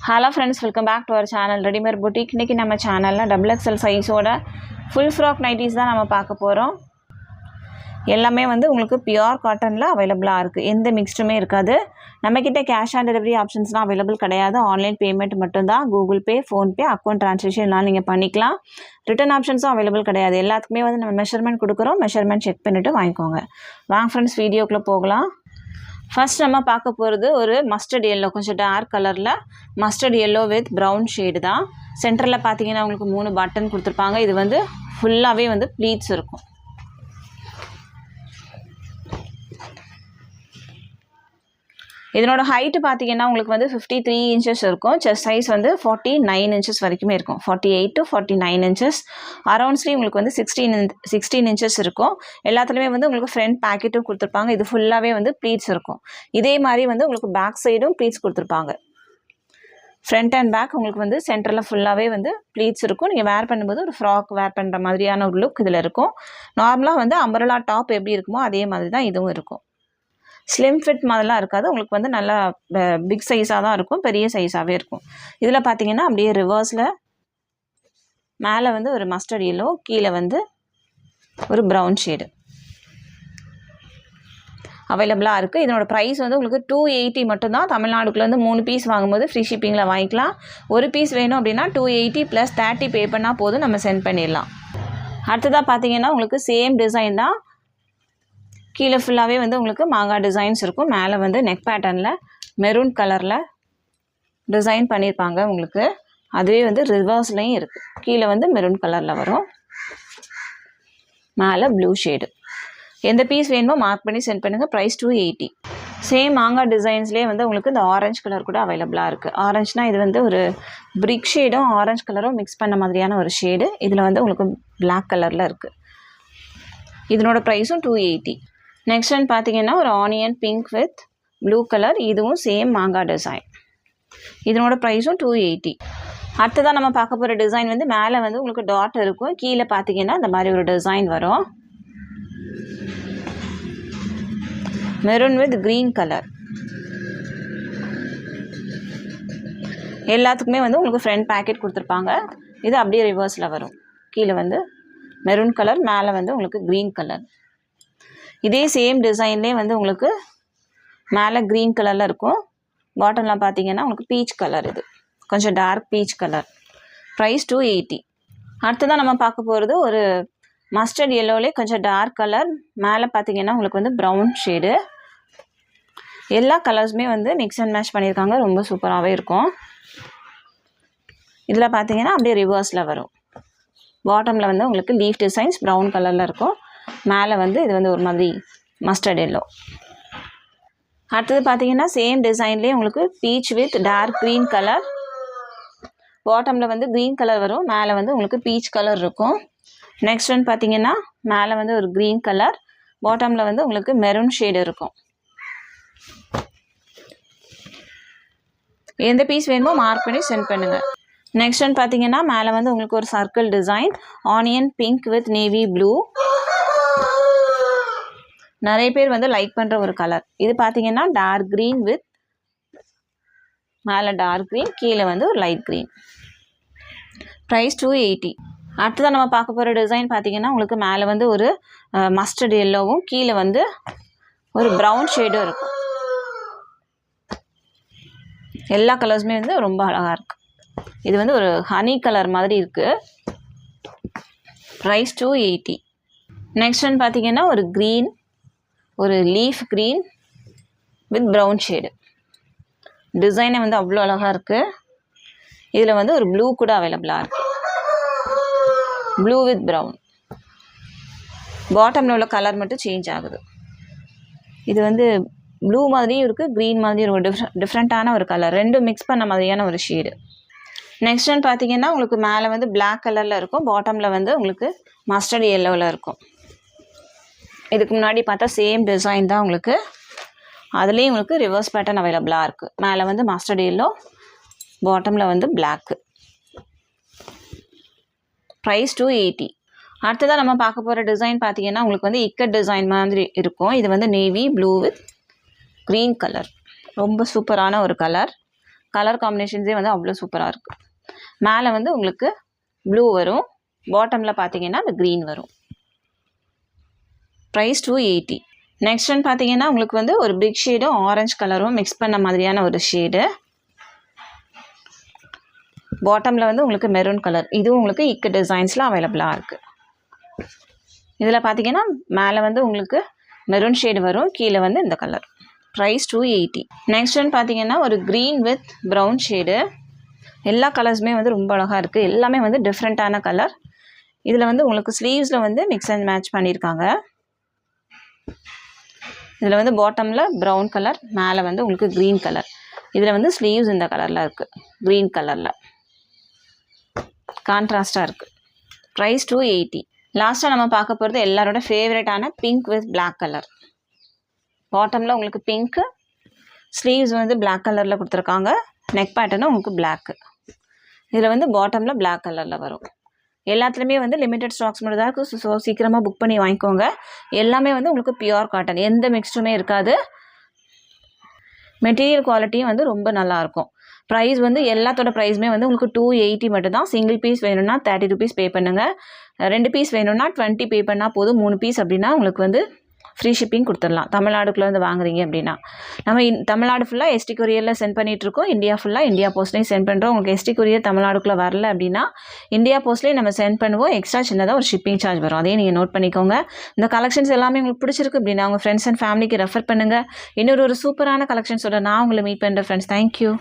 Hello friends, welcome back to our channel Readymade Boutique. இன்னைக்கு நம்ம சேனல்ல XXL சைஸோட full frock nighties தான் நம்ம பார்க்க போறோம். எல்லாமே வந்து உங்களுக்கு பியூர் காட்டன்ல அவேலபிளா இருக்கு. எந்த மிக்ஸ்டுமே இருக்காது. நம்ம கிட்ட கேஷ் ஆன் டெலிவரி ஆப்ஷன்ஸ்லாம் அவேலபிள் கிடையாது. ஆன்லைன் பேமெண்ட் மட்டும் தான். Google Pay, Phone Pay, account ட்ரான்ஸ்ஃபர்லாம் நீங்க பண்ணிக்கலாம். ரிட்டர்ன் ஆப்ஷன்ஸும் அவேலபிள் கிடையாது. எல்லாத்துக்குமே வந்து நம்ம மெஷர்மென்ட் கொடுக்குறோம். மெஷர்மென்ட் செக் பண்ணிட்டு வாங்கிக்கோங்க. வாங்க ஃப்ரெண்ட்ஸ் வீடியோக்குள்ள போகலாம். ஃபர்ஸ்ட் நம்ம பார்க்க போகிறது ஒரு மஸ்டர்ட் எல்லோ, கொஞ்சம் டார்க் கலரில் mustard yellow with brown shade தான். சென்டரில் பார்த்தீங்கன்னா உங்களுக்கு 3 பட்டன் கொடுத்துருப்பாங்க. இது வந்து ஃபுல்லாகவே வந்து ப்ளீட்ஸ் இருக்கும். இதனோட ஹைட்டு பார்த்தீங்கன்னா உங்களுக்கு வந்து 53 இன்ச்சஸ் இருக்கும். செஸ்ட் சைஸ் வந்து 49 இன்ச்சஸ் வரைக்குமே இருக்கும். 48 to 49 இன்ச்சஸ். அரௌண்ட்ஸ்லேயும் உங்களுக்கு வந்து 16 இன்ச்சஸ் இருக்கும். எல்லாத்துலேயுமே வந்து உங்களுக்கு ஃப்ரண்ட் பேக்கெட்டும் கொடுத்துருப்பாங்க. இது ஃபுல்லாகவே வந்து ப்ளீட்ஸ் இருக்கும். இதே மாதிரி வந்து உங்களுக்கு பேக் சைடும் ப்ளீட்ஸ் கொடுத்துருப்பாங்க. ஃப்ரண்ட் அண்ட் பேக் உங்களுக்கு வந்து சென்டரில் ஃபுல்லாகவே வந்து ப்ளீட்ஸ் இருக்கும். நீங்கள் வேர் பண்ணும்போது ஒரு ஃப்ராக் வேர் பண்ணுற மாதிரியான ஒரு லுக் இதில் இருக்கும். நார்மலாக வந்து அம்பரலா டாப் எப்படி இருக்குமோ அதே மாதிரி தான் இதுவும் இருக்கும். ஸ்லிம் ஃபிட் மாதிரிலாம் இருக்காது. உங்களுக்கு வந்து நல்லா பிக் சைஸாக தான் இருக்கும். பெரிய சைஸாகவே இருக்கும். இதில் பார்த்தீங்கன்னா அப்படியே ரிவர்ஸில் மேலே வந்து ஒரு மஸ்டர்ட் எல்லோ, கீழே வந்து ஒரு ப்ரௌன் ஷேடு அவைலபிளாக இருக்குது. இதனோட ப்ரைஸ் வந்து உங்களுக்கு 280 மட்டும்தான். தமிழ்நாடுக்குள்ள வந்து 3 பீஸ் வாங்கும்போது ஃப்ரீ ஷிப்பிங்கில் வாங்கிக்கலாம். ஒரு பீஸ் வேணும் அப்படின்னா 280 + 30 பே பண்ணால் போதும், நம்ம சென்ட் பண்ணிடலாம். அடுத்ததாக பார்த்தீங்கன்னா உங்களுக்கு சேம் டிசைன் தான். கீழே ஃபுல்லாகவே வந்து உங்களுக்கு மாங்காய் டிசைன்ஸ் இருக்கும். மேலே வந்து நெக் பேட்டர்னில் மெரூன் கலரில் டிசைன் பண்ணியிருப்பாங்க உங்களுக்கு. அதுவே வந்து ரிவர்ஸ்லையும் இருக்குது. கீழே வந்து மெரூன் கலரில் வரும், மேலே ப்ளூ ஷேடு. எந்த பீஸ் வேணுமோ மார்க் பண்ணி சென்ட் பண்ணுங்கள். ப்ரைஸ் 280. சேம் மாங்காய் டிசைன்ஸ்லேயே வந்து உங்களுக்கு இந்த ஆரஞ்சு கலர் கூட அவைலபிளாக இருக்குது. ஆரஞ்சுனா இது வந்து ஒரு பிரிக் ஷேடும் ஆரஞ்சு கலரும் மிக்ஸ் பண்ண மாதிரியான ஒரு ஷேடு. இதில் வந்து உங்களுக்கு பிளாக் கலரில் இருக்குது. இதனோட ப்ரைஸும் 280. நெக்ஸ்ட் ஒன் பார்த்தீங்கன்னா ஒரு onion pink with blue colour. இதுவும் சேம் மாங்காய் டிசைன். இதனோட ப்ரைஸும் 280. அடுத்ததான் நம்ம பார்க்க போகிற டிசைன் வந்து மேலே வந்து உங்களுக்கு டாட் இருக்கும். கீழே பார்த்தீங்கன்னா இந்த மாதிரி ஒரு டிசைன் வரும். Maroon with green colour. எல்லாத்துக்குமே வந்து உங்களுக்கு ஃப்ரண்ட் பேக்கெட் கொடுத்துருப்பாங்க. இது அப்படியே ரிவர்ஸில் வரும். கீழே வந்து மெரூன் கலர், மேலே வந்து உங்களுக்கு க்ரீன் கலர். இதே சேம் டிசைன்லேயே வந்து உங்களுக்கு மேலே க்ரீன் கலரில் இருக்கும். பாட்டம்லாம் பார்த்தீங்கன்னா உங்களுக்கு பீச் கலர். இது கொஞ்சம் டார்க் பீச் கலர். ப்ரைஸ் 280. அடுத்ததான் நம்ம பார்க்க போகிறது ஒரு மஸ்டர்ட் எல்லோலே கொஞ்சம் டார்க் கலர். மேலே பார்த்தீங்கன்னா உங்களுக்கு வந்து ப்ரௌன் ஷேடு. எல்லா கலர்ஸுமே வந்து மிக்ஸ் அண்ட் மேட்ச் பண்ணியிருக்காங்க. ரொம்ப சூப்பராகவே இருக்கும். இதில் பார்த்தீங்கன்னா அப்படியே ரிவர்ஸில் வரும். பாட்டமில் வந்து உங்களுக்கு லீஃப் டிசைன்ஸ் ப்ரௌன் கலரில் இருக்கும். மேலே வந்து இது வந்து ஒரு மாதிரி மஸ்டர்ட் எல்லோ. அடுத்தது பார்த்தீங்கன்னா சேம் டிசைன்லேயே உங்களுக்கு peach with dark green colour. பாட்டமில் வந்து க்ரீன் கலர் வரும். மேலே வந்து உங்களுக்கு பீச் கலர் இருக்கும். நெக்ஸ்ட் ஒன் பார்த்தீங்கன்னா மேலே வந்து ஒரு க்ரீன் கலர், பாட்டமில் வந்து உங்களுக்கு மெரூன் ஷேடு இருக்கும். எந்த பீஸ் வேணுமோ மார்க் பண்ணி சென்ட் பண்ணுங்கள். நெக்ஸ்ட் ஒன் பார்த்தீங்கன்னா மேலே வந்து உங்களுக்கு ஒரு circle design, onion pink with navy blue. நிறைய பேர் வந்து லைக் பண்ணுற ஒரு கலர். இது பார்த்தீங்கன்னா டார்க் க்ரீன் வித் மேலே டார்க் க்ரீன், கீழே வந்து ஒரு லைட் க்ரீன். ப்ரைஸ் 280. அடுத்ததான் நம்ம பார்க்க போகிற டிசைன் பார்த்தீங்கன்னா உங்களுக்கு மேலே வந்து ஒரு மஸ்டர்ட் எல்லோவும் கீழே வந்து ஒரு ப்ரௌன் ஷேடும் இருக்கும். எல்லா கலர்ஸுமே வந்து ரொம்ப அழகாக இருக்குது. இது வந்து ஒரு ஹனி கலர் மாதிரி இருக்குது. ப்ரைஸ் 280. நெக்ஸ்ட் ஒன் பார்த்தீங்கன்னா ஒரு க்ரீன், ஒரு leaf green with brown shade. டிசைனே வந்து அவ்வளோ அழகாக இருக்குது. இதில் வந்து ஒரு ப்ளூ கூட அவைலபிளாக இருக்குது. Blue with brown. பாட்டமில் உள்ள கலர் மட்டும் சேஞ்ச் ஆகுது. இது வந்து ப்ளூ மாதிரியும் இருக்குது, க்ரீன் மாதிரியும் ஒரு டிஃப்ரெண்ட்டான ஒரு கலர். ரெண்டும் மிக்ஸ் பண்ண மாதிரியான ஒரு ஷேடு. நெக்ஸ்ட் ஒன் பார்த்தீங்கன்னா உங்களுக்கு மேலே வந்து பிளாக் கலரில் இருக்கும். பாட்டமில் வந்து உங்களுக்கு மஸ்டர்ட் எல்லோவில் இருக்கும். இதுக்கு முன்னாடி பார்த்தா சேம் டிசைன் தான் உங்களுக்கு. அதுலேயும் உங்களுக்கு ரிவர்ஸ் பேட்டர்ன் அவைலபிளாக இருக்குது. மேலே வந்து மஸ்டர்ட் எல்லோ, பாட்டமில் வந்து பிளாக்கு. ப்ரைஸ் 280. அடுத்ததாக நம்ம பார்க்க போகிற டிசைன் பார்த்தீங்கன்னா உங்களுக்கு வந்து இக்கட் டிசைன் மாதிரி இருக்கும். இது வந்து navy blue with green colour. ரொம்ப சூப்பரான ஒரு கலர். கலர் காம்பினேஷன்ஸே வந்து அவ்வளோ சூப்பராக இருக்குது. மேலே வந்து உங்களுக்கு ப்ளூ வரும், பாட்டமில் பார்த்தீங்கன்னா அந்த க்ரீன் வரும். ப்ரைஸ் 280. நெக்ஸ்ட் ஒன் பார்த்தீங்கன்னா உங்களுக்கு வந்து ஒரு பிக் ஷேடும் ஆரஞ்சு கலரும் மிக்ஸ் பண்ண மாதிரியான ஒரு ஷேடு. பாட்டமில் வந்து உங்களுக்கு மெரூன் கலர், இதுவும் உங்களுக்கு இக்கு டிசைன்ஸில் அவைலபிளாக இருக்குது. இதில் பார்த்தீங்கன்னா மேலே வந்து உங்களுக்கு மெரூன் ஷேடு வரும், கீழே வந்து இந்த கலர். ப்ரைஸ் 280. நெக்ஸ்ட் ஒன் பார்த்தீங்கன்னா ஒரு க்ரீன் வித் ப்ரௌன் ஷேடு. எல்லா கலர்ஸுமே வந்து ரொம்ப அழகாக இருக்குது, எல்லாமே வந்து டிஃப்ரெண்ட்டான கலர். இதில் வந்து உங்களுக்கு ஸ்லீவ்ஸில் வந்து மிக்ஸ் அண்ட் மேட்ச் பண்ணியிருக்காங்க. இதில் வந்து பாட்டமில் ப்ரௌன் கலர், மேலே வந்து உங்களுக்கு க்ரீன் கலர். இதில் வந்து ஸ்லீவ்ஸ் இந்த கலரில் இருக்குது, க்ரீன் கலரில் கான்ட்ராஸ்டாக இருக்குது. ப்ரைஸ் 280. லாஸ்ட்டாக நம்ம பார்க்க போகிறது எல்லாரோட ஃபேவரட்டான பிங்க் வித் பிளாக் கலர். பாட்டமில் உங்களுக்கு பிங்க்கு, ஸ்லீவ்ஸ் வந்து பிளாக் கலரில் கொடுத்துருக்காங்க, நெக் பேட்டர்னும் உங்களுக்கு பிளாக்கு. இதில் வந்து பாட்டமில் பிளாக் கலரில் வரும். எல்லாத்துலேயுமே வந்து லிமிட்டட் ஸ்டாக்ஸ் மட்டும் தான் இருக்குது. ஸோ சீக்கிரமாக புக் பண்ணி வாங்கிக்கோங்க. எல்லாமே வந்து உங்களுக்கு பியூர் காட்டன், எந்த மிக்ஸ்டுமே இருக்காது. மெட்டீரியல் குவாலிட்டியும் வந்து ரொம்ப நல்லாயிருக்கும். ப்ரைஸ் வந்து எல்லாத்தோட ப்ரைஸுமே வந்து உங்களுக்கு 280 மட்டும் தான். சிங்கிள் பீஸ் வேணும்னா 30 rupees பே பண்ணுங்கள். 2 பீஸ் வேணும்னா 20 பே பண்ணால் போதும். 3 பீஸ் அப்படின்னா உங்களுக்கு வந்து ஃப்ரீ ஷிப்பிங் கொடுத்துடலாம். தமிழ்நாடுக்குள்ளே வந்து வாங்குறீங்க அப்படின்னா நம்ம தமிழ்நாடு ஃபுல்லாக எஸ்டி கொரியரில் சென்ட் பண்ணிகிட்ருக்கோம். இந்தியா ஃபுல்லாக இந்தியா போஸ்ட்லேயும் சென்ட் பண்ணுறோம். உங்களுக்கு எஸ்டி கொரியர் தமிழ்நாடுக்குள்ளே வரல அப்படின்னா இந்தியா போஸ்ட்லேயும் நம்ம சென்ட் பண்ணுவோம். எக்ஸ்ட்ரா சின்னதாக ஒரு ஷிப்பிங் சார்ஜ் வரும், அதையும் நீங்கள் நோட் பண்ணிக்கோங்க. இந்த கலெக்ஷன்ஸ் எல்லாமே உங்களுக்கு பிடிச்சிருக்கு அப்படின்னா உங்கள் ஃப்ரெண்ட்ஸ் அண்ட் ஃபேமிலிக்கு ரெஃபர் பண்ணுங்கள். இன்னொரு சூப்பரான கலெக்ஷன்ஸோட நான் உங்களை மீட் பண்ணுறேன் ஃப்ரெண்ட்ஸ். தேங்க்யூ.